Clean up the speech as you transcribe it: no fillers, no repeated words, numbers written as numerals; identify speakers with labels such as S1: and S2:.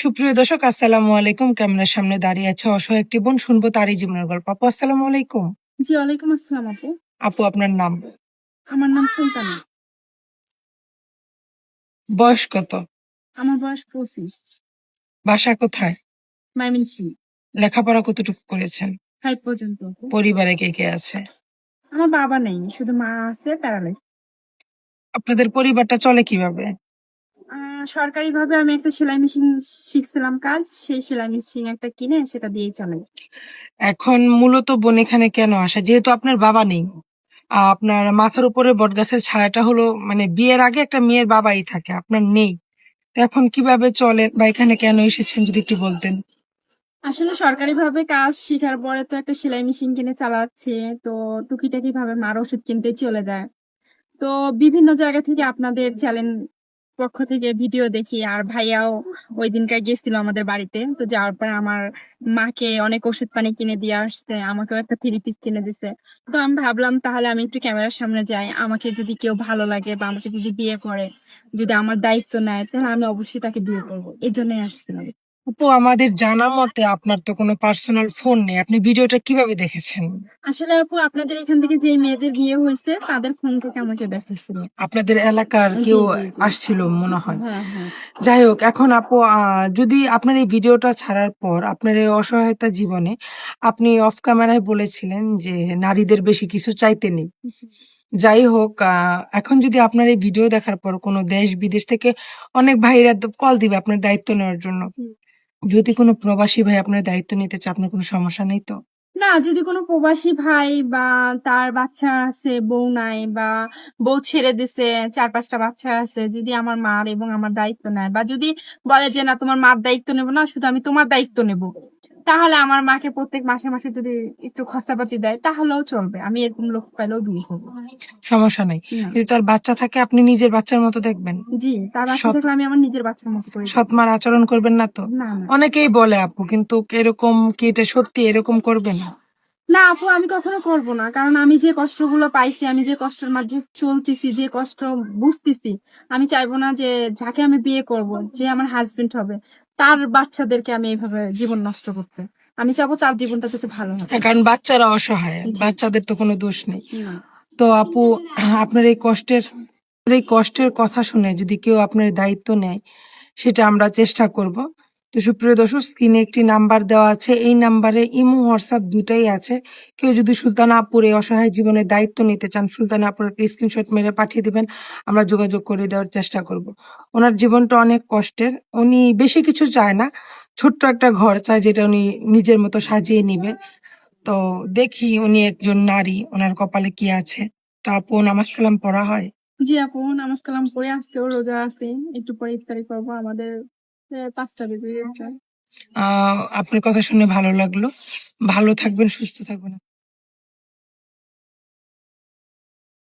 S1: সুপ্রিয় দর্শক, আসসালামু আলাইকুম। ক্যামেরার সামনে দাঁড়িয়ে আছে অসহায় একটি বোন, শুনবো তারই জীবনের গল্প। আপু, আসসালামু আলাইকুম।
S2: জি, ওয়ালাইকুম আসসালাম আপু।
S1: আপু, আপনার নাম?
S2: আমার নাম সুলতানা।
S1: বয়স কত?
S2: আমার বয়স 25।
S1: বাসা কোথায়?
S2: ময়মনসিংহ।
S1: লেখাপড়া কতটুকু করেছেন?
S2: 5 পর্যন্ত আপু।
S1: পরিবারে কে কে আছে?
S2: আমার বাবা নেই, শুধু মা আছে, প্যারালাইজ।
S1: আপনাদের পরিবারটা চলে কিভাবে?
S2: সরকারি ভাবে আমি একটা সেলাই মেশিন শিখছিলাম কাজ, সেই সেলাই মেশিন একটা কিনে সেটা দিয়েই চালাই।
S1: এখন মূলত বোন এখানে কেন আসা, যেহেতু আপনার বাবা নেই? আপনার মাথার উপরে বটগাছের ছায়াটা হলো, মানে বিয়ের আগে একটা মেয়ের বাবাই থাকে, আপনার নেই। তো এখন কিভাবে চলেন বা এখানে কেন এসেছেন যদি একটু বলতেন।
S2: আসলে সরকারি ভাবে কাজ শিখার পরে তো একটা সেলাই মেশিন কিনে চালাচ্ছে, তো টুকিটাকি ভাবে মার ওষুধ কিনতে চলে যায়। তো বিভিন্ন জায়গা থেকে আপনাদের চ্যানেল পক্ষ থেকে ভিডিও দেখি, আর ভাইয়াও ওই দিনকার গেছিল আমাদের বাড়িতে, তো যাওয়ার পর আমার মাকে অনেক ওষুধ পানি কিনে দিয়ে আসছে, আমাকেও একটা 3 পিস কিনে দিছে। তো আমি ভাবলাম তাহলে আমি একটু ক্যামেরার সামনে যাই, আমাকে যদি কেউ ভালো লাগে বা আমাকে যদি বিয়ে করে, যদি আমার দায়িত্ব নেয়, তাহলে আমি অবশ্যই তাকে বিয়ে করবো, এই জন্যই আসছিলাম।
S1: আপু, আমাদের জানা মতে আপনার তো কোনো পার্সোনাল ফোন নেই, আপনি ভিডিওটা কিভাবে দেখেছেন?
S2: আসলে আপু, আপনাদের এখান থেকে যে মেয়েদের বিয়ে হয়েছে তাদের ফোন থেকে আমাকে দেখাচ্ছিল।
S1: আপনাদের এলাকার
S2: জি
S1: কেউ
S2: জি জি।
S1: আসছিল মনে হয়।
S2: হ্যাঁ হ্যাঁ।
S1: যাই হোক, এখন আপু, যদি আপনার এই ভিডিওটা ছাড়ার পর আপনার এই অসহায়তা জীবনে আপনি অফ ক্যামেরায় বলেছিলেন যে নারীদের বেশি কিছু চাইতে নেই। যাই হোক, এখন যদি আপনার এই ভিডিও দেখার পর কোনো দেশ বিদেশ থেকে অনেক ভাইরা কল দিবে আপনার দায়িত্ব নেওয়ার জন্য, যদি কোনো প্রবাসী ভাই আপনার দায়িত্ব নিতে চায়, আপনার কোনো সমস্যা নেই তো?
S2: না, যদি কোনো প্রবাসী ভাই বা তার বাচ্চা আছে, বউ নাই, বা বউ ছেড়ে দিছে, 4-5টা বাচ্চা আছে, যদি আমার মার এবং আমার দায়িত্ব নেয়, বা যদি বলে যে না তোমার মার দায়িত্ব নেবো না, শুধু আমি তোমার দায়িত্ব নেব, তাহলে আমার মাকে প্রত্যেক মাসে মাসে যদি একটু খরচাপাতি দেয় তাহলেও চলবে, আমি এরকম লোক পাইলেও বিয়ে করবো।
S1: সমস্যা নাই।
S2: না।
S1: যদি তার বাচ্চা থাকে, আপনি নিজের বাচ্চার মতো দেখবেন?
S2: জি, তার বাচ্চা
S1: সৎ
S2: থাকলে আমি আমার নিজের বাচ্চার মতো করে
S1: সৎ মার আচরণ করবেন না তো?
S2: না না।
S1: অনেকেই বলে আপু, কিন্তু এরকম কি এটা সত্যি, এরকম করবেন?
S2: না আপু, আমি কখনো করবো না, কারণ আমি যে কষ্টগুলো পাইছি, আমি যে কষ্টের মাঝে চলতেছি, যে কষ্ট বুঝতেছি, আমি চাইবো না যে যাকে আমি বিয়ে করব, যে আমার হাজবেন্ড হবে, তার বাচ্চাদেরকে আমি এইভাবে জীবন নষ্ট করতে। আমি চাবো তার জীবনটা যাতে ভালো হয়।
S1: হ্যাঁ, কারণ বাচ্চারা অসহায়,
S2: জি।
S1: বাচ্চাদের তো কোনো দোষ নেই।
S2: না।
S1: তো আপু, আপনার এই কষ্টের কথা শুনে যদি কেউ আপনার দায়িত্ব নেয়, সেটা আমরা চেষ্টা করব। তো সুপ্রিয় দর্শক, স্ক্রিনে একটি নাম্বার দেওয়া আছে, এই নাম্বারে ইমো হোয়াটসঅ্যাপ দুটাই আছে। কেউ যদি সুলতানা আপুর এই অসহায় জীবনের দায়িত্ব নিতে চান, সুলতানা আপুর একটা স্ক্রিনশট মেরে পাঠিয়ে দিবেন, আমরা যোগাযোগ করে দেওয়ার চেষ্টা করব। ওনার জীবনটা অনেক কষ্টের, উনি বেশি কিছু চায় না, ছোট্ট একটা ঘর চায় যেটা উনি নিজের মতো সাজিয়ে নিবে। তো দেখি উনি একজন নারী, ওনার কপালে কি আছে। তা আপু, নামাজ কালাম পড়া হয়?
S2: জি আপু, নামাজ কালাম পড়ে আজকেও রোজা আছে, একটু পরে ইফতারি করবো, আমাদের 5টা বেজে গেছে।
S1: আপনার কথা শুনে ভালো লাগলো। ভালো থাকবেন, সুস্থ থাকবেন।